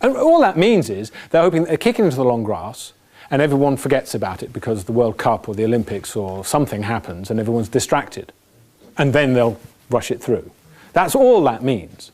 And all that means is they're hoping that they're kicking into the long grass and everyone forgets about it because the World Cup or the Olympics or something happens and everyone's distracted. And then they'll rush it through. That's all that means.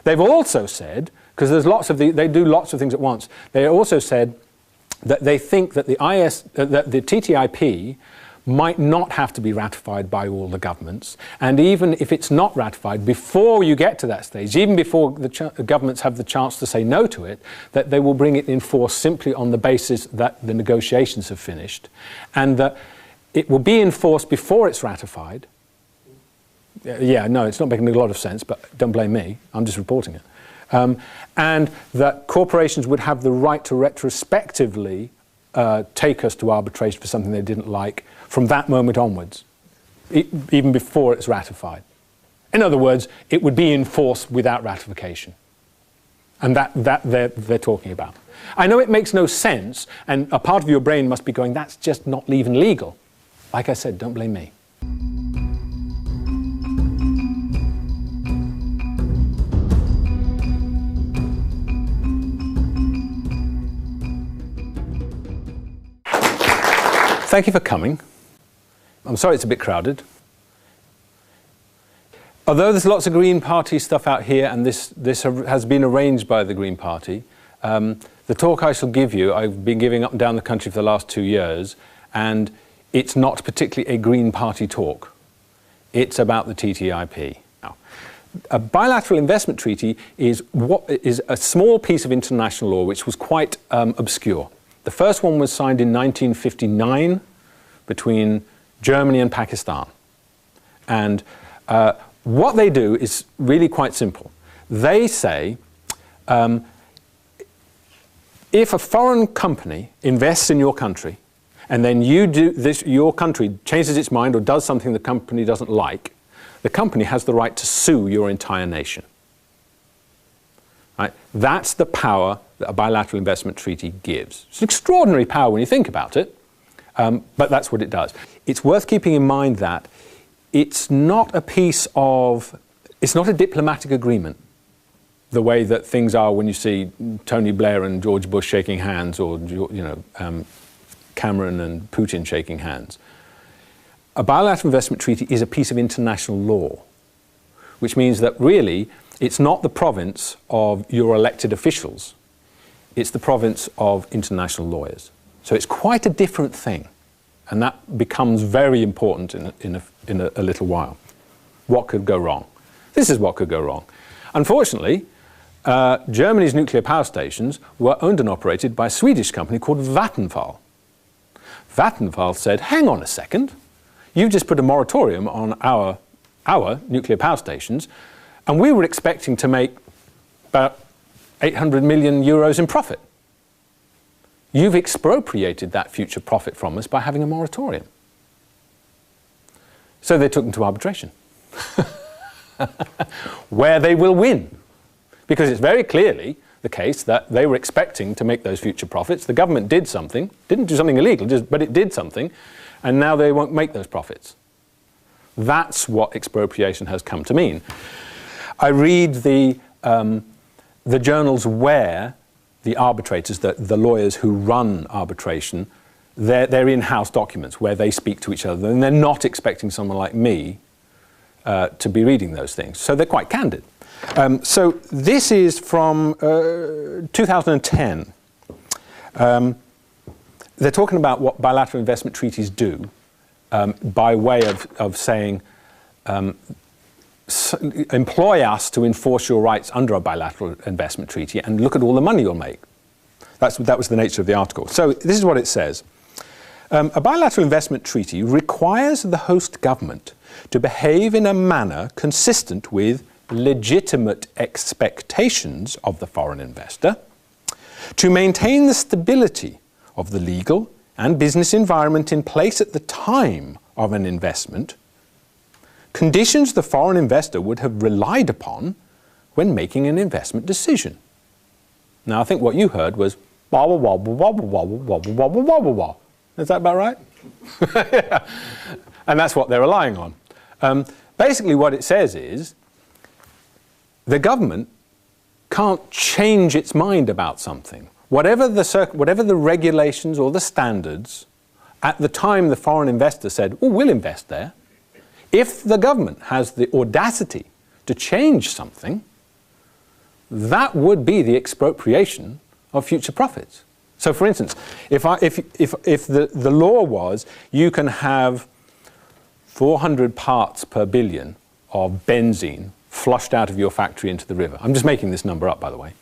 They've also said, because they do lots of things at once, they also said that they think that the TTIP might not have to be ratified by all the governments, and even if it's not ratified, before you get to that stage, even before the governments have the chance to say no to it, that they will bring it in force simply on the basis that the negotiations have finished, and that it will be enforced before it's ratified. Yeah, no, it's not making a lot of sense, but don't blame me, I'm just reporting it. And that corporations would have the right to retrospectively take us to arbitration for something they didn't like from that moment onwards, even before it's ratified. In other words, it would be enforced without ratification. And that they're talking about. I know it makes no sense, and a part of your brain must be going, that's just not even legal. Like I said, don't blame me. Thank you for coming. I'm sorry it's a bit crowded. Although there's lots of Green Party stuff out here, and this has been arranged by the Green Party, the talk I shall give you, I've been giving up and down the country for the last 2 years, and it's not particularly a Green Party talk. It's about the TTIP. Now, a bilateral investment treaty is a small piece of international law which was quite obscure. The first one was signed in 1959 between Germany and Pakistan. And what they do is really quite simple. They say, if a foreign company invests in your country, and then your country changes its mind or does something the company doesn't like, the company has the right to sue your entire nation. Right? That's the power that a bilateral investment treaty gives. It's an extraordinary power when you think about it, but that's what it does. It's worth keeping in mind that it's not a diplomatic agreement, the way that things are when you see Tony Blair and George Bush shaking hands, or Cameron and Putin shaking hands. A bilateral investment treaty is a piece of international law, which means that really it's not the province of your elected officials. It's the province of international lawyers. So it's quite a different thing. And that becomes very important in a little while. What could go wrong? This is what could go wrong. Unfortunately, Germany's nuclear power stations were owned and operated by a Swedish company called Vattenfall. Vattenfall said, hang on a second, you've just put a moratorium on our nuclear power stations, and we were expecting to make about 800 million euros in profit. You've expropriated that future profit from us by having a moratorium. So they took them to arbitration, where they will win, because it's very clearly the case that they were expecting to make those future profits. The government did something, didn't do something illegal, but it did something, and now they won't make those profits. That's what expropriation has come to mean. I read the journals where the arbitrators, the lawyers who run arbitration, they're in-house documents where they speak to each other, and they're not expecting someone like me to be reading those things. So they're quite candid. So this is from 2010. They're talking about what bilateral investment treaties do by way of saying, employ us to enforce your rights under a bilateral investment treaty and look at all the money you'll make. That was the nature of the article. So this is what it says. A bilateral investment treaty requires the host government to behave in a manner consistent with legitimate expectations of the foreign investor, to maintain the stability of the legal and business environment in place at the time of an investment, conditions the foreign investor would have relied upon when making an investment decision. Now, I think what you heard was wobble, wobble, wobble, wobble, wobble, wobble, wobble, wobble. Is that about right? Yeah. And that's what they're relying on. Basically, what it says is the government can't change its mind about something. Whatever the regulations or the standards, at the time the foreign investor said, oh, we'll invest there, if the government has the audacity to change something, that would be the expropriation of future profits. So for instance, if the law was you can have 400 parts per billion of benzene flushed out of your factory into the river. I'm just making this number up, by the way.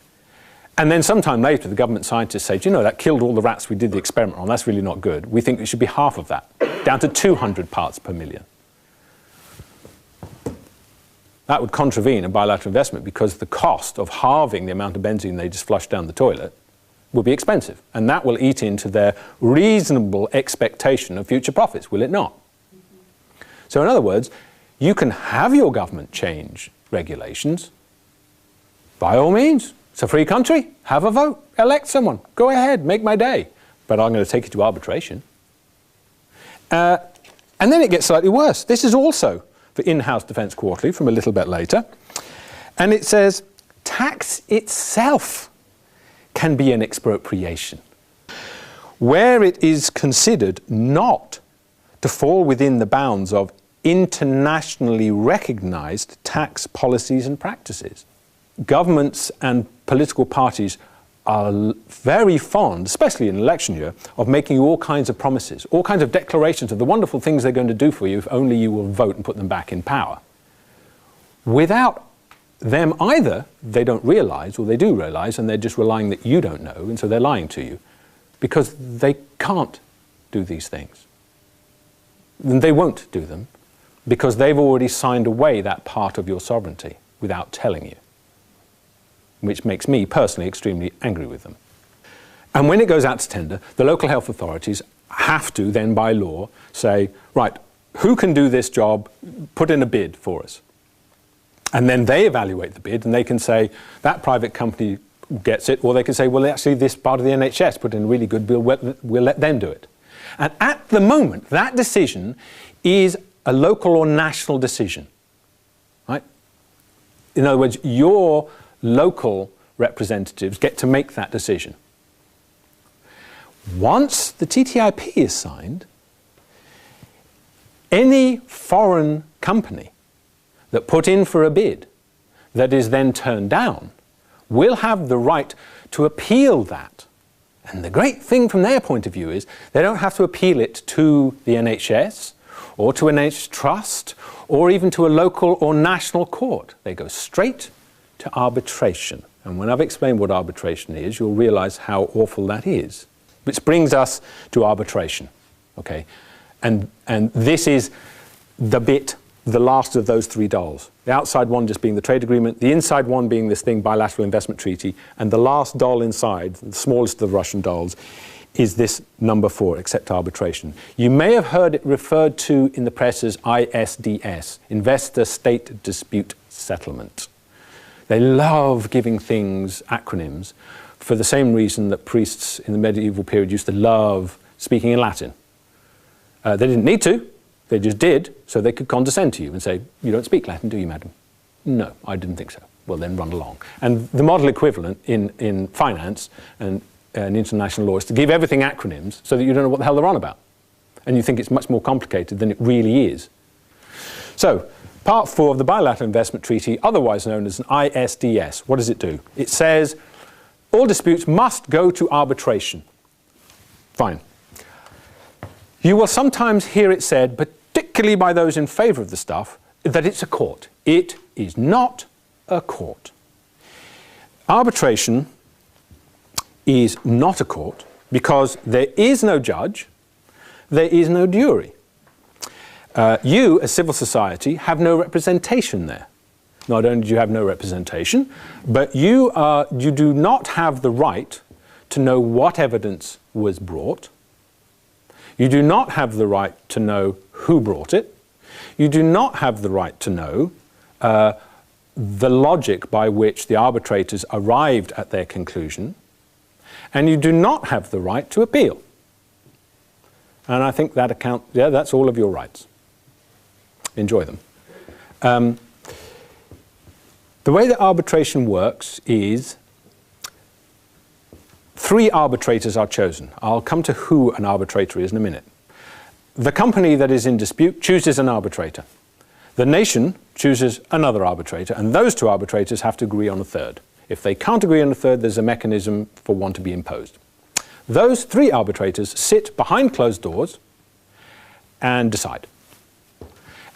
And then sometime later, the government scientists say, do you know, that killed all the rats we did the experiment on. That's really not good. We think it should be half of that, down to 200 parts per million. That would contravene a bilateral investment because the cost of halving the amount of benzene they just flushed down the toilet will be expensive. And that will eat into their reasonable expectation of future profits, will it not? So in other words, you can have your government change regulations, by all means. It's a free country. Have a vote. Elect someone. Go ahead. Make my day. But I'm going to take it to arbitration. And then it gets slightly worse. This is also for In-House Defence Quarterly from a little bit later. And it says, tax itself can be an expropriation where it is considered not to fall within the bounds of internationally recognized tax policies and practices. Governments and political parties are very fond, especially in election year, of making you all kinds of promises, all kinds of declarations of the wonderful things they're going to do for you if only you will vote and put them back in power. Without them either, they don't realize, or they do realize, and they're just relying that you don't know, and so they're lying to you, because they can't do these things. And they won't do them, because they've already signed away that part of your sovereignty without telling you, which makes me personally extremely angry with them. And when it goes out to tender, the local health authorities have to then by law say, right, who can do this job, put in a bid for us. And then they evaluate the bid and they can say that private company gets it, or they can say, well, actually this part of the NHS put in a really good bill, we'll let them do it. And at the moment, that decision is a local or national decision, right? In other words, your local representatives get to make that decision. Once the TTIP is signed, any foreign company that put in for a bid that is then turned down will have the right to appeal that. And the great thing from their point of view is they don't have to appeal it to the NHS or to an NHS trust or even to a local or national court. They go straight to arbitration. And when I've explained what arbitration is, you'll realize how awful that is. Which brings us to arbitration, okay? And this is the bit, the last of those three dolls. The outside one just being the trade agreement, the inside one being this thing, bilateral investment treaty, and the last doll inside, the smallest of the Russian dolls, is this number 4, accept arbitration. You may have heard it referred to in the press as ISDS, Investor State Dispute Settlement. They love giving things acronyms for the same reason that priests in the medieval period used to love speaking in Latin. They didn't need to, they just did, so they could condescend to you and say, you don't speak Latin, do you, madam? No, I didn't think so. Well, then run along. And the model equivalent in finance and international law is to give everything acronyms so that you don't know what the hell they're on about. And you think it's much more complicated than it really is. So, Part 4 of the Bilateral Investment Treaty, otherwise known as an ISDS, what does it do? It says all disputes must go to arbitration. Fine. You will sometimes hear it said, particularly by those in favour of the stuff, that it's a court. It is not a court. Arbitration is not a court because there is no judge, there is no jury. You, as civil society, have no representation there. Not only do you have no representation, but you do not have the right to know what evidence was brought. You do not have the right to know who brought it. You do not have the right to know the logic by which the arbitrators arrived at their conclusion. And you do not have the right to appeal. And I think that that's all of your rights. Enjoy them. The way that arbitration works is 3 arbitrators are chosen. I'll come to who an arbitrator is in a minute. The company that is in dispute chooses an arbitrator. The nation chooses another arbitrator, and those 2 arbitrators have to agree on a third. If they can't agree on a third, there's a mechanism for one to be imposed. Those 3 arbitrators sit behind closed doors and decide.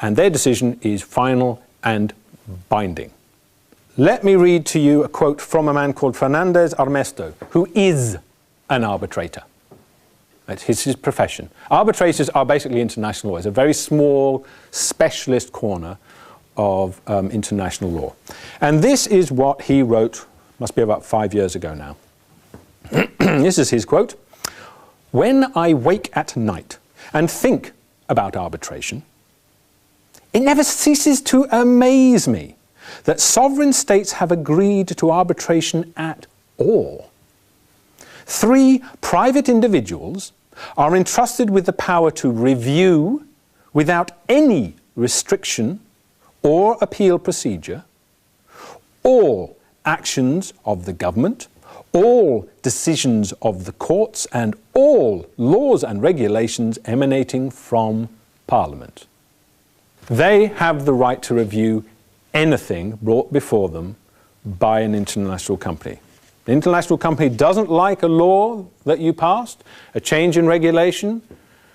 And their decision is final and binding. Let me read to you a quote from a man called Fernandez Armesto, who is an arbitrator. That's his profession. Arbitrators are basically international law. It's a very small, specialist corner of international law. And this is what he wrote, must be about 5 years ago now. This is his quote. "When I wake at night and think about arbitration, it never ceases to amaze me that sovereign states have agreed to arbitration at all. 3 private individuals are entrusted with the power to review, without any restriction or appeal procedure, all actions of the government, all decisions of the courts, and all laws and regulations emanating from Parliament. They have the right to review anything brought before them by an international company. The international company doesn't like a law that you passed, a change in regulation,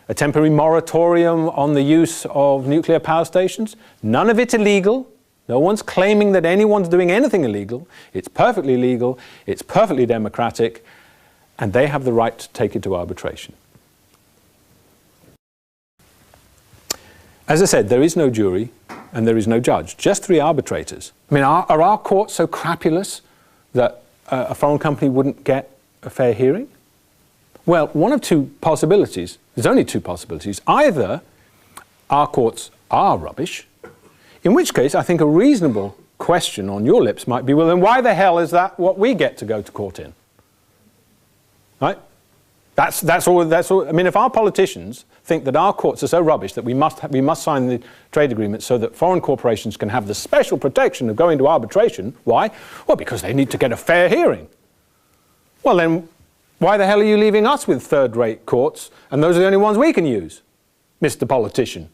a temporary moratorium on the use of nuclear power stations. None of it's illegal. No one's claiming that anyone's doing anything illegal. It's perfectly legal, it's perfectly democratic, and they have the right to take it to arbitration. As I said, there is no jury and there is no judge, just 3 arbitrators. I mean, are our courts so crapulous that a foreign company wouldn't get a fair hearing? Well, one of 2 possibilities. There's only 2 possibilities. Either our courts are rubbish, in which case I think a reasonable question on your lips might be, well, then why the hell is that what we get to go to court in? Right? That's all. I mean, if our politicians think that our courts are so rubbish that we must sign the trade agreement so that foreign corporations can have the special protection of going to arbitration, why? Well, because they need to get a fair hearing. Well, then why the hell are you leaving us with third-rate courts and those are the only ones we can use, Mr. Politician?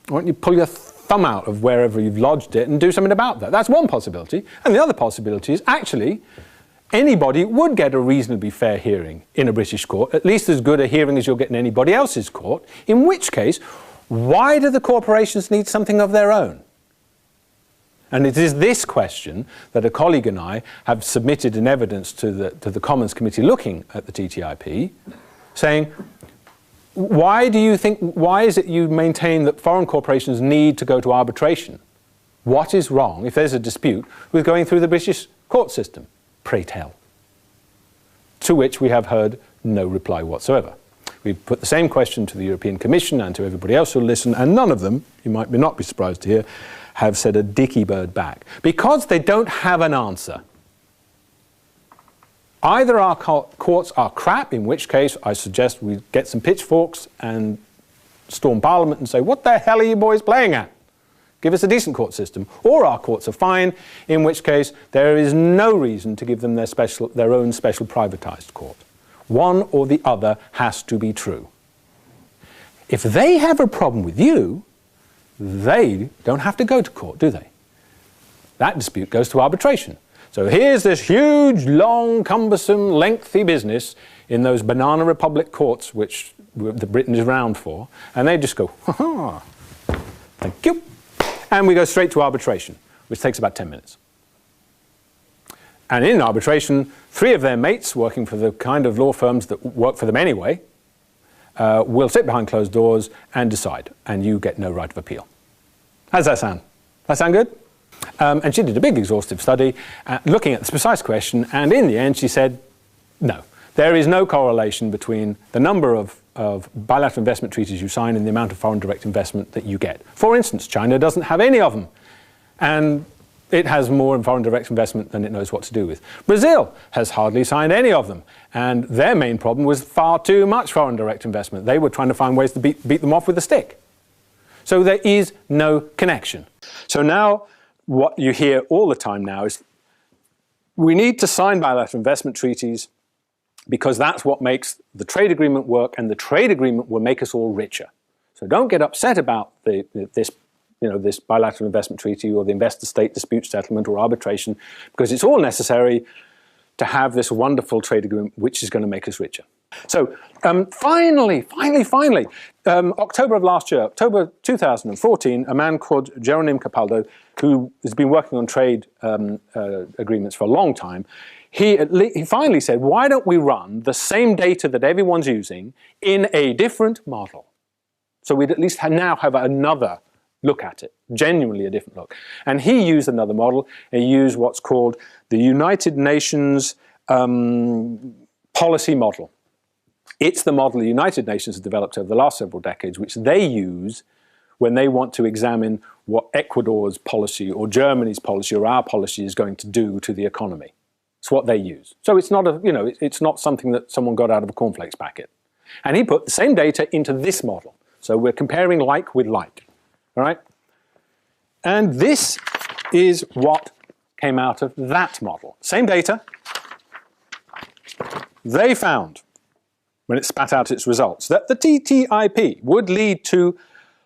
Why don't you pull your thumb out of wherever you've lodged it and do something about that? That's one possibility. And the other possibility is actually anybody would get a reasonably fair hearing in a British court, at least as good a hearing as you'll get in anybody else's court, in which case, why do the corporations need something of their own? And it is this question that a colleague and I have submitted in evidence to the Commons Committee looking at the TTIP, saying, why is it you maintain that foreign corporations need to go to arbitration? What is wrong, if there's a dispute, with going through the British court system? Pray tell. To which we have heard no reply whatsoever. We've put the same question to the European Commission and to everybody else who'll listen, and none of them, you might not be surprised to hear, have said a dicky bird back. Because they don't have an answer. Either our courts are crap, in which case I suggest we get some pitchforks and storm Parliament and say, what the hell are you boys playing at? Give us a decent court system. Or our courts are fine, in which case there is no reason to give them their own special privatised court. One or the other has to be true. If they have a problem with you, they don't have to go to court, do they? That dispute goes to arbitration. So here's this huge, long, cumbersome, lengthy business in those banana republic courts, which the Britain is renowned for, and they just go, ha-ha, thank you. And we go straight to arbitration, which takes about 10 minutes. And in arbitration, 3 of their mates, working for the kind of law firms that work for them anyway, will sit behind closed doors and decide, and you get no right of appeal. How does that sound? That sound good? And she did a big exhaustive study looking at this precise question, and in the end she said, no, there is no correlation between the number of bilateral investment treaties you sign and the amount of foreign direct investment that you get. For instance, China doesn't have any of them, and it has more foreign direct investment than it knows what to do with. Brazil has hardly signed any of them, and their main problem was far too much foreign direct investment. They were trying to find ways to beat them off with a stick. So there is no connection. So now what you hear all the time now is we need to sign bilateral investment treaties because that's what makes the trade agreement work, and the trade agreement will make us all richer. So don't get upset about this bilateral investment treaty or the investor-state dispute settlement or arbitration, because it's all necessary to have this wonderful trade agreement which is going to make us richer. So finally, October of last year, October 2014, a man called Jeronim Capaldo, who has been working on trade agreements for a long time, he finally said, why don't we run the same data that everyone's using in a different model? So we'd at least now have another look at it, genuinely a different look. And he used another model. He used what's called the United Nations policy model. It's the model the United Nations has developed over the last several decades, which they use when they want to examine what Ecuador's policy or Germany's policy or our policy is going to do to the economy. It's what they use. So it's not it's not something that someone got out of a cornflakes packet. And he put the same data into this model. So we're comparing like with like. All right? And this is what came out of that model. Same data. They found, when it spat out its results, that the TTIP would lead to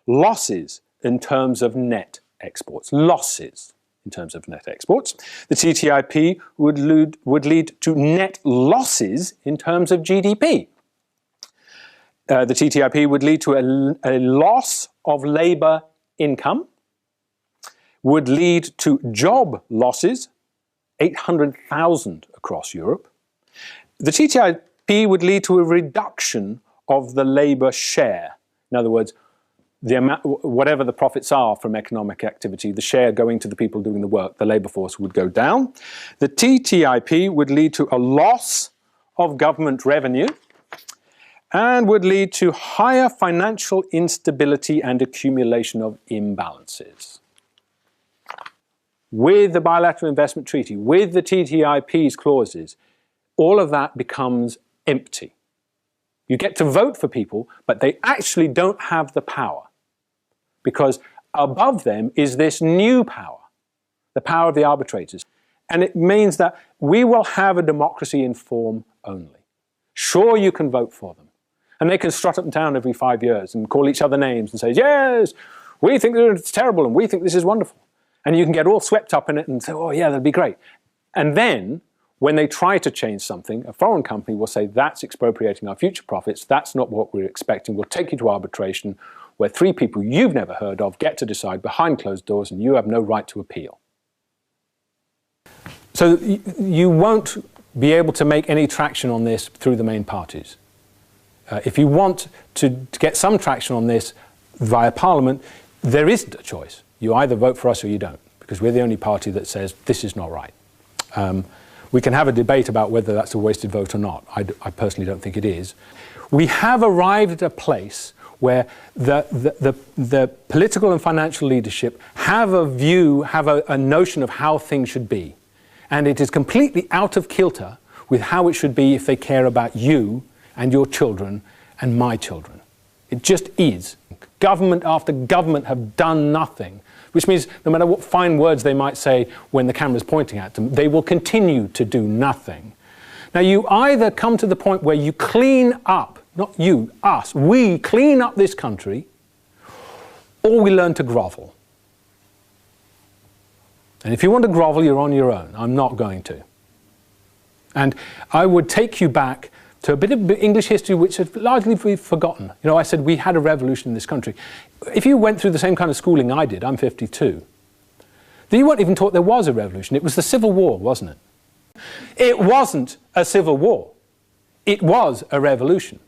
losses in terms of net exports. Losses in terms of net exports. The TTIP would lead to net losses in terms of GDP. The TTIP would lead to a loss of labour income, would lead to job losses, 800,000 across Europe. The TTIP would lead to a reduction of the labour share. In other words, the amount, whatever the profits are from economic activity, the share going to the people doing the work, the labour force would go down. The TTIP would lead to a loss of government revenue and would lead to higher financial instability and accumulation of imbalances. With the bilateral investment treaty, with the TTIP's clauses, all of that becomes empty. You get to vote for people, but they actually don't have the power, because above them is this new power, the power of the arbitrators. And it means that we will have a democracy in form only. Sure, you can vote for them. And they can strut up and down every 5 years and call each other names and say, yes, we think it's terrible and we think this is wonderful. And you can get all swept up in it and say, oh yeah, that'd be great. And then, when they try to change something, a foreign company will say, that's expropriating our future profits, that's not what we're expecting, we'll take you to arbitration, where 3 people you've never heard of get to decide behind closed doors and you have no right to appeal. So you won't be able to make any traction on this through the main parties. If you want to get some traction on this via Parliament, there isn't a choice. You either vote for us or you don't, because we're the only party that says this is not right. We can have a debate about whether that's a wasted vote or not. I personally don't think it is. We have arrived at a place where the political and financial leadership have a view, have a notion of how things should be. And it is completely out of kilter with how it should be if they care about you and your children and my children. It just is. Government after government have done nothing, which means no matter what fine words they might say when the camera's pointing at them, they will continue to do nothing. Now, you either come to the point where you clean up, not you, us, we clean up this country, or we learn to grovel. And if you want to grovel, you're on your own. I'm not going to. And I would take you back to a bit of English history which has largely been forgotten. You know, I said we had a revolution in this country. If you went through the same kind of schooling I did, I'm 52, then you weren't even taught there was a revolution. It was the Civil War, wasn't it? It wasn't a civil war. It was a revolution.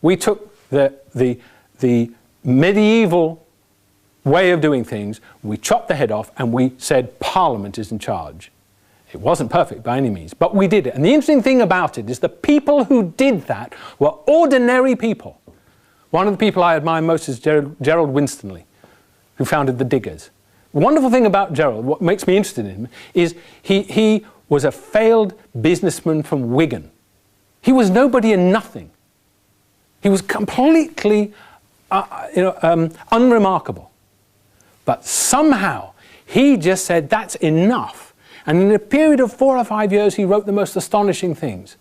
We took the medieval way of doing things, we chopped the head off, and we said Parliament is in charge. It wasn't perfect by any means, but we did it. And the interesting thing about it is the people who did that were ordinary people. One of the people I admire most is Gerald Winstanley, who founded the Diggers. The wonderful thing about Gerald, what makes me interested in him, is he was a failed businessman from Wigan. He was nobody and nothing. He was completely unremarkable. But somehow He just said, that's enough. And in a period of 4 or 5 years, he wrote the most astonishing things.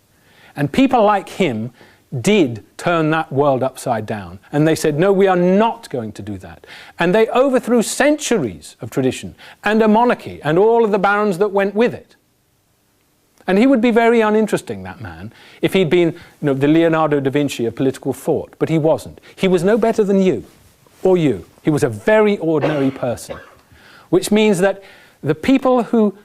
And people like him did turn that world upside down. And they said, no, we are not going to do that. And they overthrew centuries of tradition and a monarchy and all of the barons that went with it. And he would be very uninteresting, that man, if he'd been, the Leonardo da Vinci of political thought. But he wasn't. He was no better than you or you. He was a very ordinary person. Which means that the people who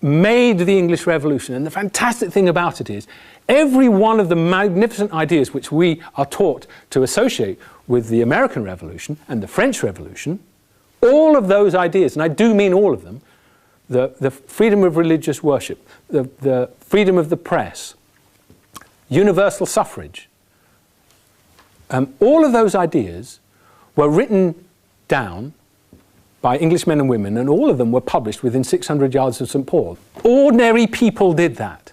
made the English Revolution, and the fantastic thing about it is, every one of the magnificent ideas which we are taught to associate with the American Revolution and the French Revolution, all of those ideas, and I do mean all of them, the freedom of religious worship, the freedom of the press, universal suffrage, all of those ideas were written down by English men and women, and all of them were published within 600 yards of St. Paul. Ordinary people did that.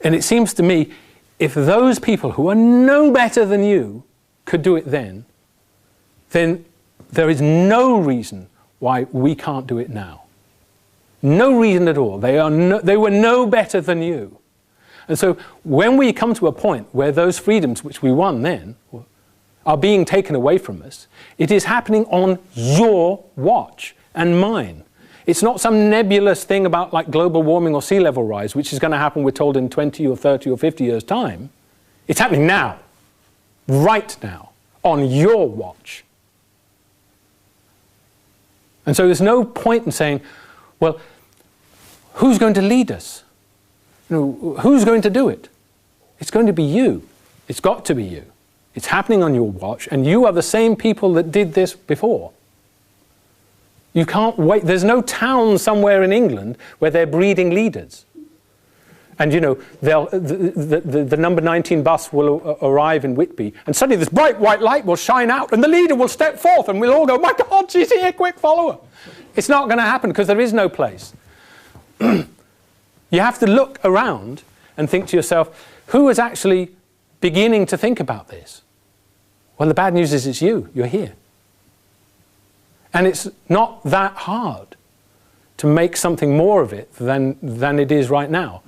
And it seems to me, if those people who are no better than you could do it then there is no reason why we can't do it now. No reason at all. They were no better than you. And so when we come to a point where those freedoms which we won then are being taken away from us, it is happening on your watch and mine. It's not some nebulous thing about like global warming or sea level rise, which is going to happen, we're told, in 20 or 30 or 50 years' time. It's happening now, right now, on your watch. And so there's no point in saying, well, who's going to lead us? Who's going to do it? It's going to be you. It's got to be you. It's happening on your watch, and you are the same people that did this before. You can't wait. There's no town somewhere in England where they're breeding leaders. And the number 19 bus will arrive in Whitby, and suddenly this bright white light will shine out, and the leader will step forth, and we'll all go, my God, she's here, quick, follow her. It's not going to happen because there is no place. You have to look around and think to yourself, who is actually beginning to think about this? Well, the bad news is it's you. You're here. And it's not that hard to make something more of it than it is right now.